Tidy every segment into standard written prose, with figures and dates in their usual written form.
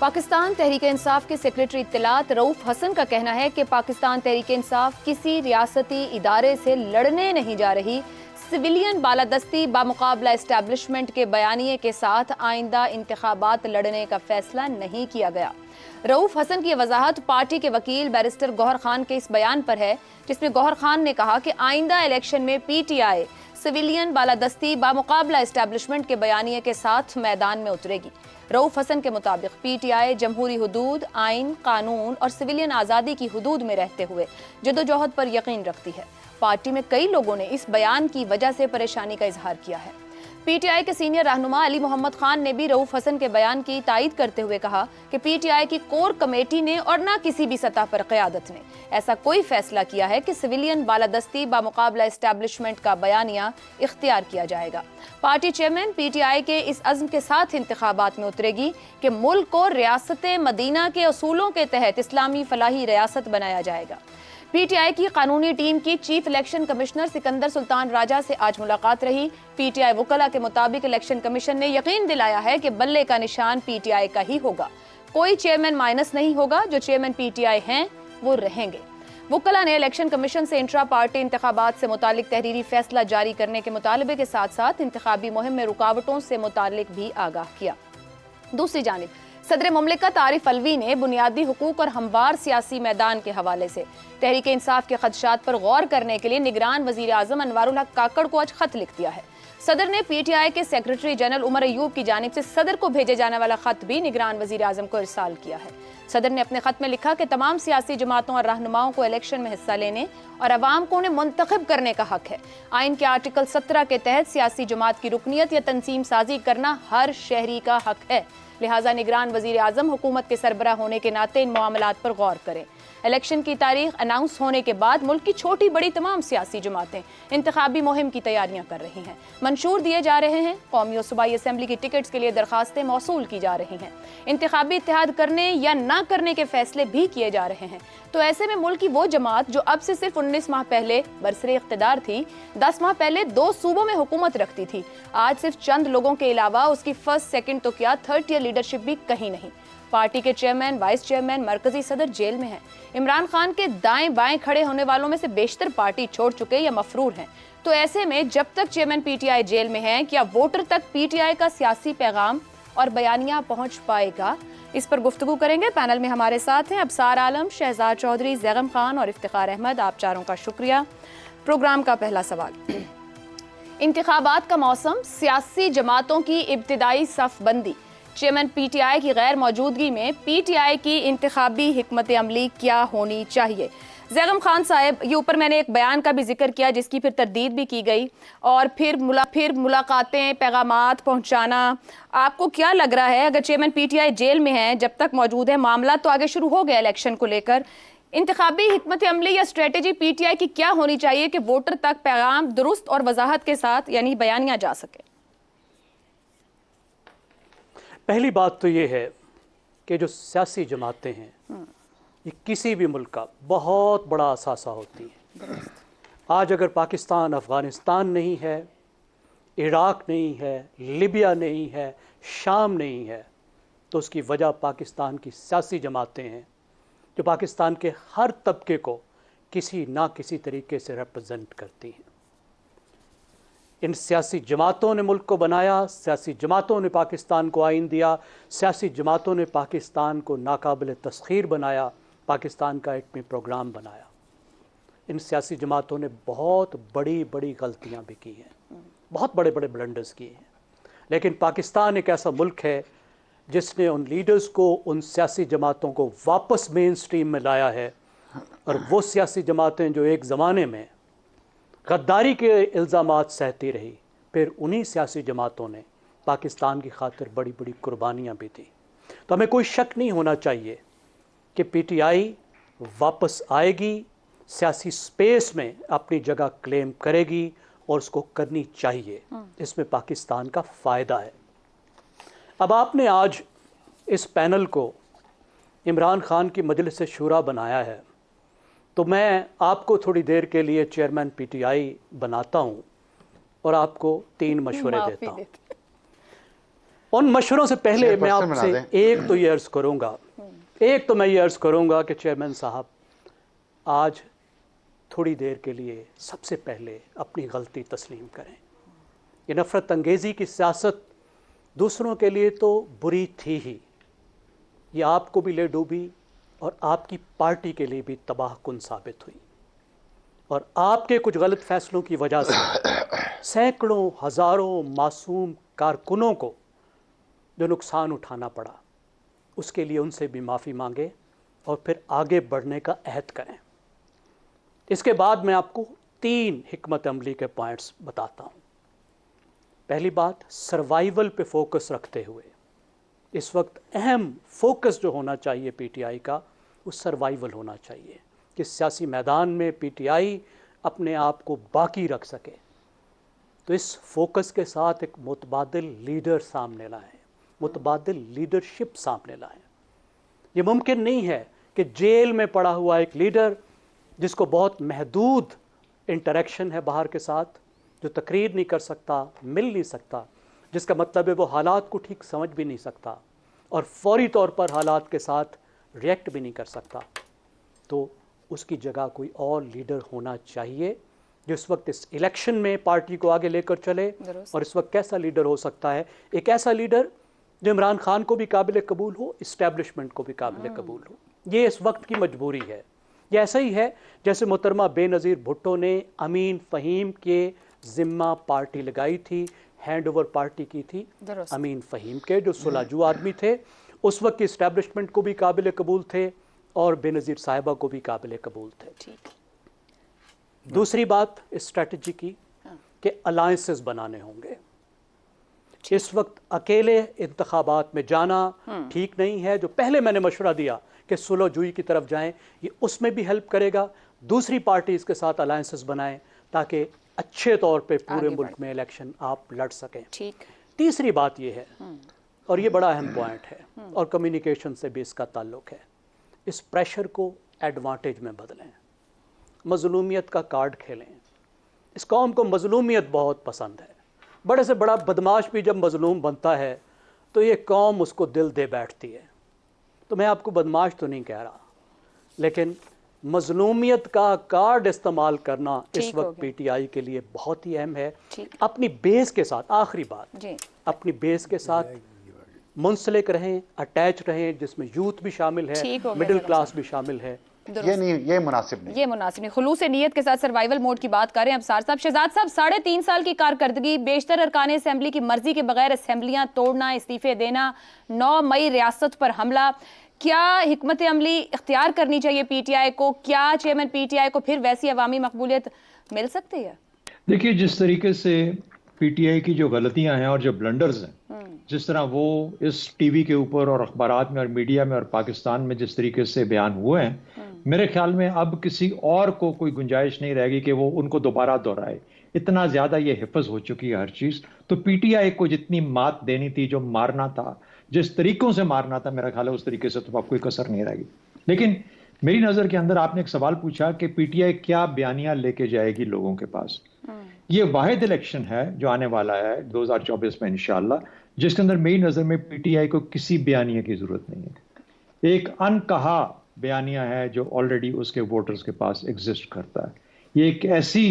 پاکستان تحریک انصاف کے سیکریٹری اطلاعات رؤف حسن کا کہنا ہے کہ پاکستان تحریک انصاف کسی ریاستی ادارے سے لڑنے نہیں جا رہی، سویلین بالادستی بامقابلہ اسٹیبلشمنٹ کے بیانیے کے ساتھ آئندہ انتخابات لڑنے کا فیصلہ نہیں کیا گیا۔ رؤف حسن کی وضاحت پارٹی کے وکیل بیرسٹر گوہر خان کے اس بیان پر ہے، جس میں گوہر خان نے کہا کہ آئندہ الیکشن میں پی ٹی آئی سویلین بالادستی بامقابلہ اسٹیبلشمنٹ کے بیانیے کے ساتھ میدان میں اترے گی۔ رؤف حسن کے مطابق پی ٹی آئی جمہوری حدود، آئین، قانون اور سویلین آزادی کی حدود میں رہتے ہوئے جدوجہد پر یقین رکھتی ہے۔ پارٹی میں کئی لوگوں نے اس بیان کی وجہ سے پریشانی کا اظہار کیا ہے۔ پی ٹی آئی کے سینئر رہنما علی محمد خان نے بھی رؤف حسن کے بیان کی تائید کرتے ہوئے کہا کہ پی ٹی آئی کی کور کمیٹی نے اور نہ کسی بھی سطح پر قیادت نے ایسا کوئی فیصلہ کیا ہے کہ سویلین بالادستی بامقابلہ اسٹیبلشمنٹ کا بیانیہ اختیار کیا جائے گا۔ Party chairman P T I کے اس عزم کے ساتھ انتخابات میں اترے گی کہ ملک کو ریاست مدینہ کے اصولوں کے تحت اسلامی فلاحی ریاست بنایا جائے گا۔ پی ٹی آئی کی قانونی ٹیم کی چیف الیکشن کمشنر سکندر سلطان راجہ سے آج ملاقات رہی۔ پی ٹی آئی وکلاء کے مطابق الیکشن کمیشن نے یقین دلایا ہے کہ بلے کا نشان پی ٹی آئی کا ہی ہوگا، کوئی چیئرمین مائنس نہیں ہوگا، جو چیئرمین پی ٹی آئی ہیں وہ رہیں گے۔ وکلاء نے الیکشن کمیشن سے انٹرا پارٹی انتخابات سے متعلق تحریری فیصلہ جاری کرنے کے مطالبے کے ساتھ ساتھ انتخابی مہم میں رکاوٹوں سے متعلق بھی آگاہ کیا۔ دوسری جانب صدر مملکت عارف الوی نے بنیادی حقوق اور ہموار سیاسی میدان کے حوالے سے تحریک انصاف کے خدشات پر غور کرنے کے لیے نگران وزیر اعظم انوار الحق کاکڑ کو آج خط لکھ دیا ہے۔ صدر نے پی ٹی آئی کے سیکریٹری جنرل عمر ایوب کی جانب سے صدر کو بھیجے جانے والا خط بھی نگران وزیر اعظم کو ارسال کیا ہے۔ صدر نے اپنے خط میں لکھا کہ تمام سیاسی جماعتوں اور رہنماؤں کو الیکشن میں حصہ لینے اور عوام کو انہیں منتخب کرنے کا حق ہے۔ آئین کے آرٹیکل 17 کے تحت سیاسی جماعت کی رکنیت یا تنظیم سازی کرنا ہر شہری کا حق ہے، لہٰذا نگران وزیر اعظم حکومت کے سربراہ ہونے کے ناطے ان معاملات پر غور کریں۔ الیکشن کی تاریخ اناؤنس ہونے کے بعد ملک کی چھوٹی بڑی تمام سیاسی جماعتیں انتخابی مہم کی تیاریاں کر رہی ہیں، منشور دیے جا رہے ہیں، قومی و صوبائی اسمبلی کی ٹکٹس کے لیے درخواستیں موصول کی جا رہی ہیں، انتخابی اتحاد کرنے یا نہ کرنے کے فیصلے بھی کیے جا رہے ہیں۔ تو ایسے میں ملک کی وہ جماعت جو اب سے صرف 19 ماہ پہلے برسر اقتدار تھی، 10 ماہ پہلے 2 صوبوں میں حکومت رکھتی تھی، آج صرف چند لوگوں کے علاوہ اس کی فرسٹ سیکنڈ تو کیا تھرڈ ایئر لیڈرشپ بھی کہیں نہیں۔ پارٹی کے چیئرمین، وائس چیئرمین، مرکزی صدر جیل میں ہیں۔ عمران خان کے دائیں بائیں کھڑے ہونے والوں میں سے بیشتر پارٹی چھوڑ چکے یا مفرور ہیں۔ تو ایسے میں جب تک چیئرمین پی ٹی آئی جیل میں ہیں، کیا ووٹر تک پی ٹی آئی کا سیاسی پیغام اور بیانیہ پہنچ پائے گا؟ اس پر گفتگو کریں گے۔ پینل میں ہمارے ساتھ ہیں ابصار عالم، شہزاد چودھری، زیغم خان اور افتخار احمد۔ آپ چاروں کا شکریہ۔ پروگرام کا پہلا سوال، انتخابات کا موسم، سیاسی جماعتوں کی ابتدائی صف بندی، چیئرمین پی ٹی آئی کی غیر موجودگی میں پی ٹی آئی کی انتخابی حکمت عملی کیا ہونی چاہیے؟ زیغم خان صاحب، یہ اوپر میں نے ایک بیان کا بھی ذکر کیا جس کی پھر تردید بھی کی گئی، اور پھر ملاقاتیں، پیغامات پہنچانا، آپ کو کیا لگ رہا ہے اگر چیئرمین پی ٹی آئی جیل میں ہیں، جب تک موجود ہے، معاملہ تو آگے شروع ہو گیا الیکشن کو لے کر، انتخابی حکمت عملی یا اسٹریٹجی پی ٹی آئی کی کیا ہونی چاہیے کہ ووٹر تک پیغام درست اور وضاحت کے ساتھ یعنی بیانیہ جا سکے؟ پہلی بات تو یہ ہے کہ جو سیاسی جماعتیں ہیں یہ کسی بھی ملک کا بہت بڑا اثاثہ ہوتی ہیں۔ آج اگر پاکستان افغانستان نہیں ہے، عراق نہیں ہے، لیبیا نہیں ہے، شام نہیں ہے، تو اس کی وجہ پاکستان کی سیاسی جماعتیں ہیں جو پاکستان کے ہر طبقے کو کسی نہ کسی طریقے سے ریپرزینٹ کرتی ہیں۔ ان سیاسی جماعتوں نے ملک کو بنایا، سیاسی جماعتوں نے پاکستان کو آئین دیا، سیاسی جماعتوں نے پاکستان کو ناقابل تسخیر بنایا، پاکستان کا ایٹمی پروگرام بنایا۔ ان سیاسی جماعتوں نے بہت بڑی بڑی غلطیاں بھی کی ہیں، بہت بڑے بڑے بلنڈرز کیے ہیں، لیکن پاکستان ایک ایسا ملک ہے جس نے ان لیڈرز کو، ان سیاسی جماعتوں کو واپس مین سٹریم میں لایا ہے، اور وہ سیاسی جماعتیں جو ایک زمانے میں غداری کے الزامات سہتی رہی، پھر انہی سیاسی جماعتوں نے پاکستان کی خاطر بڑی بڑی قربانیاں بھی دیں۔ تو ہمیں کوئی شک نہیں ہونا چاہیے کہ پی ٹی آئی واپس آئے گی، سیاسی سپیس میں اپنی جگہ کلیم کرے گی، اور اس کو کرنی چاہیے، اس میں پاکستان کا فائدہ ہے۔ اب آپ نے آج اس پینل کو عمران خان کی مجلس شورا بنایا ہے، تو میں آپ کو تھوڑی دیر کے لیے چیئرمین پی ٹی آئی بناتا ہوں اور آپ کو 3 مشورے دیتا ہوں۔ ان مشوروں سے پہلے میں آپ سے ایک تو یہ عرض کروں گا کہ چیئرمین صاحب آج تھوڑی دیر کے لیے سب سے پہلے اپنی غلطی تسلیم کریں. یہ نفرت انگیزی کی سیاست دوسروں کے لیے تو بری تھی ہی، یہ آپ کو بھی لے ڈوبی اور آپ کی پارٹی کے لیے بھی تباہ کن ثابت ہوئی، اور آپ کے کچھ غلط فیصلوں کی وجہ سے سینکڑوں ہزاروں معصوم کارکنوں کو جو نقصان اٹھانا پڑا، اس کے لیے ان سے بھی معافی مانگے اور پھر آگے بڑھنے کا عہد کریں. اس کے بعد میں آپ کو 3 حکمت عملی کے پوائنٹس بتاتا ہوں. پہلی بات، سروائیول پہ فوکس رکھتے ہوئے اس وقت اہم فوکس جو ہونا چاہیے پی ٹی آئی کا وہ سروائیول ہونا چاہیے کہ سیاسی میدان میں پی ٹی آئی اپنے آپ کو باقی رکھ سکے. تو اس فوکس کے ساتھ ایک متبادل لیڈر سامنے لائیں، متبادل لیڈرشپ سامنے لائیں. یہ ممکن نہیں ہے کہ جیل میں پڑا ہوا ایک لیڈر جس کو بہت محدود انٹریکشن ہے باہر کے ساتھ، جو تقریر نہیں کر سکتا، مل نہیں سکتا، جس کا مطلب ہے وہ حالات کو ٹھیک سمجھ بھی نہیں سکتا اور فوری طور پر حالات کے ساتھ ریئیکٹ بھی نہیں کر سکتا، تو اس کی جگہ کوئی اور لیڈر ہونا چاہیے جو اس وقت اس الیکشن میں پارٹی کو آگے لے کر چلے. اور اس وقت کیسا لیڈر ہو سکتا ہے؟ ایک ایسا لیڈر جو عمران خان کو بھی قابل قبول ہو، اسٹیبلشمنٹ کو بھی قابل قبول ہو. یہ اس وقت کی مجبوری ہے. یہ ایسا ہی ہے جیسے محترمہ بے نظیر بھٹو نے امین فہیم کے ذمہ پارٹی لگائی تھی، ہینڈ اوور پارٹی کی تھی امین فہیم کے جو سلاجو آدمی تھے، اس وقت کی اسٹیبلشمنٹ کو بھی قابل قبول تھے اور بے نظیر صاحبہ کو بھی قابل قبول تھے. دوسری بات اسٹریٹجی کی کہ الائنسز بنانے ہوں گے. اس وقت اکیلے انتخابات میں جانا ٹھیک نہیں ہے. جو پہلے میں نے مشورہ دیا کہ سلو جوئی کی طرف جائیں، یہ اس میں بھی ہیلپ کرے گا. دوسری پارٹیز کے ساتھ الائنسز بنائیں تاکہ اچھے طور پہ پورے ملک میں الیکشن آپ لڑ سکیں. تیسری بات یہ ہے، اور یہ بڑا اہم پوائنٹ ہے اور کمیونیکیشن سے بھی اس کا تعلق ہے، اس پریشر کو ایڈوانٹیج میں بدلیں، مظلومیت کا کارڈ کھیلیں. اس قوم کو مظلومیت بہت پسند ہے. بڑے سے بڑا بدماش بھی جب مظلوم بنتا ہے تو یہ قوم اس کو دل دے بیٹھتی ہے. تو میں آپ کو بدماش تو نہیں کہہ رہا، لیکن مظلومیت کا کارڈ استعمال کرنا اس وقت پی ٹی آئی کے لیے بہت ہی اہم ہے. اپنی بیس کے ساتھ، آخری بات، اپنی بیس کے ساتھ منسلک رہیں، اٹیچ رہیں، جس میں یوتھ بھی شامل ہے، مڈل کلاس بھی شامل ہے. یہ مناسب نہیں. خلوص نیت کے ساتھ سروائیول موڈ کی بات کریں. اب سار صاحب، شہزاد صاحب 3.5 سال کی کارکردگی، بیشتر ارکان اسمبلی کی مرضی کے بغیر اسمبلیاں توڑنا، استعفے دینا، 9 مئی ریاست پر حملہ، کیا حکمت عملی اختیار کرنی چاہیے پی ٹی آئی کو؟ کیا چیئرمین پی ٹی آئی کو پھر ویسی عوامی مقبولیت مل سکتی ہے؟ دیکھیے، جس طریقے سے پی ٹی آئی کی جو غلطیاں ہیں اور جو بلنڈرز ہیں، جس طرح وہ اس ٹی وی کے اوپر اور اخبارات میں اور میڈیا میں اور پاکستان میں جس طریقے سے بیان ہوئے ہیں، میرے خیال میں اب کسی اور کو کوئی گنجائش نہیں رہے گی کہ وہ ان کو دوبارہ دہرائے. اتنا زیادہ یہ حفظ ہو چکی ہے ہر چیز. تو پی ٹی آئی کو جتنی مات دینی تھی، جو مارنا تھا، جس طریقوں سے مارنا تھا، میرا خیال ہے اس طریقے سے تو اب کوئی کسر نہیں رہے گی. لیکن میری نظر کے اندر آپ نے ایک سوال پوچھا کہ پی ٹی آئی کیا بیانیہ لے کے جائے گی لوگوں کے پاس. یہ واحد الیکشن ہے جو آنے والا ہے 2024 میں انشاءاللہ، جس کے اندر میری نظر میں پی ٹی آئی کو کسی بیانیہ کی ضرورت نہیں ہے. ایک انکہا بیانیہ ہے جو آلریڈی اس کے ووٹرز کے پاس ایگزسٹ کرتا ہے. یہ ایک ایسی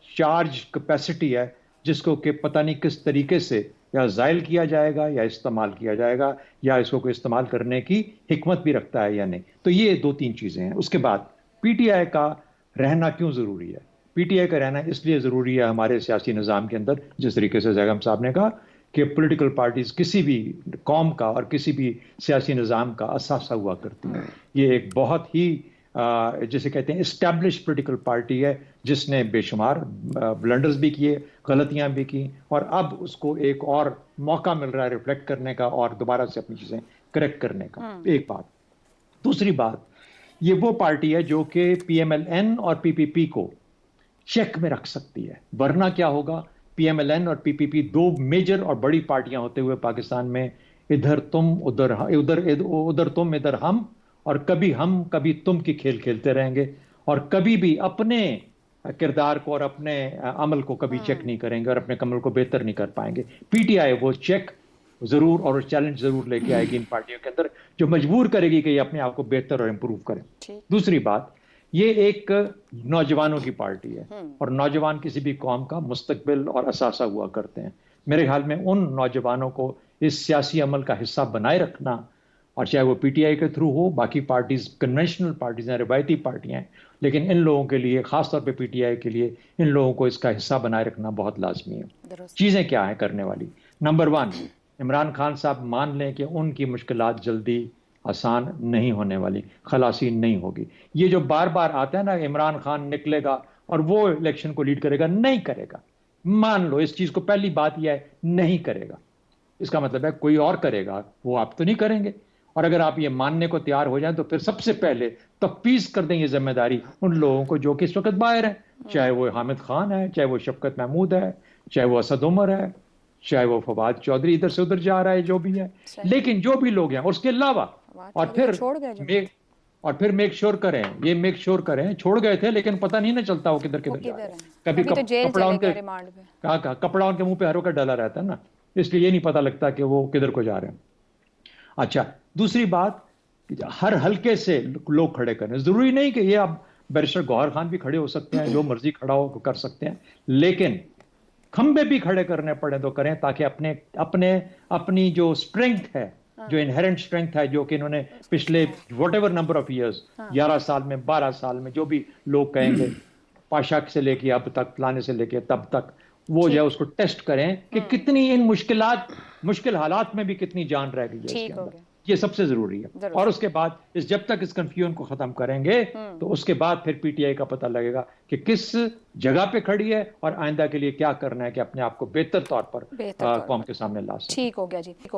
چارج کیپیسٹی ہے جس کو کہ پتہ نہیں کس طریقے سے یا زائل کیا جائے گا یا استعمال کیا جائے گا، یا اس کو کوئی استعمال کرنے کی حکمت بھی رکھتا ہے یا نہیں. تو یہ 2-3 چیزیں ہیں. اس کے بعد پی ٹی آئی کا رہنا کیوں ضروری ہے؟ پی ٹی آئی کا رہنا اس لیے ضروری ہے ہمارے سیاسی نظام کے اندر، جس طریقے سے زیغم صاحب نے کہا کہ پولیٹیکل پارٹیز کسی بھی قوم کا اور کسی بھی سیاسی نظام کا اثاثہ ہوا کرتی ہیں. یہ ایک بہت ہی جسے کہتے ہیں اسٹیبلش پولیٹیکل پارٹی ہے جس نے بے شمار بلنڈرز بھی کیے، غلطیاں بھی کی، اور اب اس کو ایک اور موقع مل رہا ہے ریفلیکٹ کرنے کا اور دوبارہ سے اپنی چیزیں کریکٹ کرنے کا. ایک بات. دوسری بات، یہ وہ پارٹی ہے جو کہ پی ایم ایل این اور پی پی پی کو چیک میں رکھ سکتی ہے. ورنہ کیا ہوگا؟ پی ایم ایل این اور پی پی پی 2 میجر اور بڑی پارٹیاں ہوتے ہوئے پاکستان میں ادھر تم ادھر تم ادھر ہم، اور کبھی ہم کبھی تم کی کھیل کھیلتے رہیں گے، اور کبھی بھی اپنے کردار کو اور اپنے عمل کو کبھی چیک نہیں کریں گے اور اپنے عمل کو بہتر نہیں کر پائیں گے. پی ٹی آئی وہ چیک ضرور اور چیلنج ضرور لے کے آئے گی ان پارٹیوں کے اندر، جو مجبور کرے گی کہ یہ اپنے آپ کو بہتر اور امپروو کریں۔ دوسری بات، یہ ایک نوجوانوں کی پارٹی ہے اور نوجوان کسی بھی قوم کا مستقبل اور اثاثہ ہوا کرتے ہیں۔ میرے خیال میں ان نوجوانوں کو اس سیاسی عمل کا حصہ بنائے رکھنا، اور چاہے وہ پی ٹی آئی کے تھرو ہو، باقی پارٹیز کنونشنل پارٹیز ہیں، روایتی پارٹیاں ہیں، لیکن ان لوگوں کے لیے، خاص طور پہ پی ٹی آئی کے لیے، ان لوگوں کو اس کا حصہ بنائے رکھنا بہت لازمی ہے۔ چیزیں کیا ہیں کرنے والی؟ نمبر 1، عمران خان صاحب مان لیں کہ ان کی مشکلات جلدی آسان نہیں ہونے والی، خلاصی نہیں ہوگی۔ یہ جو بار بار آتا ہے نا، عمران خان نکلے گا اور وہ الیکشن کو لیڈ کرے گا، نہیں کرے گا۔ مان لو اس چیز کو، پہلی بات یہ ہے نہیں کرے گا، اس کا مطلب ہے کوئی اور کرے گا، وہ آپ تو نہیں کریں گے۔ اور اگر آپ یہ ماننے کو تیار ہو جائیں تو پھر سب سے پہلے تفویض کر دیں یہ ذمہ داری ان لوگوں کو جو کہ اس وقت باہر ہیں، چاہے وہ حامد خان ہے، چاہے وہ شفقت محمود ہے، چاہے وہ اسد عمر ہے، چاہے وہ فواد چودھری ادھر سے ادھر جا رہا ہے، جو بھی ہے، لیکن جو بھی لوگ ہیں اس کے علاوہ، اور پھر میک شور کریں، یہ میک شور کریں، چھوڑ گئے تھے لیکن پتہ نہیں نہ چلتا وہ کدھر کدھر جا رہے ہیں۔ کبھی کپڑا ان کے منہ پہ ہر وقت ڈالا رہتا ہے نا، اس لیے یہ نہیں پتہ لگتا کہ وہ کدھر کو جا رہے ہیں۔ اچھا، دوسری بات، ہر حلقے سے لوگ کھڑے کریں، ضروری نہیں کہ یہ اب بیرسٹر گوہر خان بھی کھڑے ہو سکتے ہیں، جو مرضی کھڑا ہو کر سکتے ہیں، لیکن کھمبے بھی کھڑے کرنے پڑے تو کریں، تاکہ اپنی جو اسٹرینتھ ہے، جو انہیرنٹ اسٹرینتھ ہے، جو کہ انہوں نے پچھلے what ever number of years, 11 سال میں، 12 سال میں، جو بھی لوگ کہیں گے، پاشا سے لے کے اب تک، پلانے سے لے کے تب تک، وہ جو ہے اس کو ٹیسٹ کریں کہ کتنی ان مشکل حالات میں بھی کتنی جان رہ گئی ہے اس کے اندر۔ یہ سب سے ضروری ہے۔ اور اس کے بعد جب تک اس کنفیوژن کو ختم کریں گے تو اس کے بعد پھر پی ٹی آئی کا پتہ لگے گا کہ کس جگہ پہ کھڑی ہے اور آئندہ کے لیے کیا کرنا ہے کہ اپنے آپ کو بہتر طور پر قوم کے سامنے لا سکے۔ ٹھیک ہو گیا جی۔